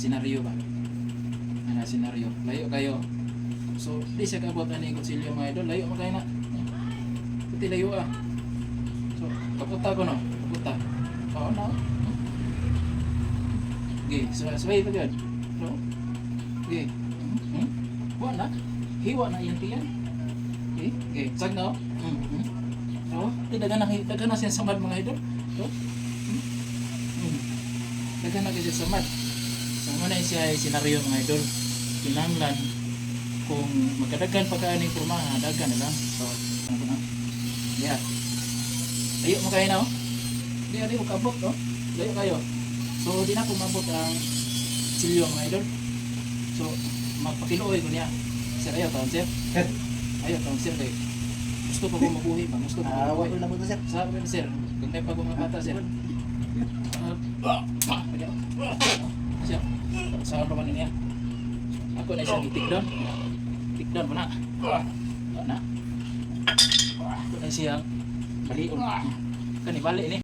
senaryo ba? Ana senaryo. Layo kayo. So, di siya kabot ani kutsilyo mga idol. Layo mo kayo na. Pati layo ah. So, kaputa ko no. Kaputa. Oo na. Okay, so sabay pa good. So, okay. Huwa na. Hiwa na yan tiyan. Okay, okay. Sag na oh. So, dagan na siya samad mga idol. So, dagan na siya samad. So, muna siya senaryo mga idol. Kinanglan kung magkadagan pa ka aning pormahan, dagan na lang. So, ano ko na? Yeah. Layo mo kayo na oh. Di mo kabot oh. Layo kayo. So, di na kumabot ang silyo mga idol. So, magpakinuoy ko niya. Sir, ayaw taon sir. Ayaw taon sir kay gusto pa ko mabuhi pa. Gusto pa ko mabuhi. Wala mo to sir. Sabi ko sir, gantay pa ko mga bata sir. Siya, saan pa man niya? Ako na isang itikdon. Itikdon mo na. Na. Ako na siyang balion. Kanibali ni.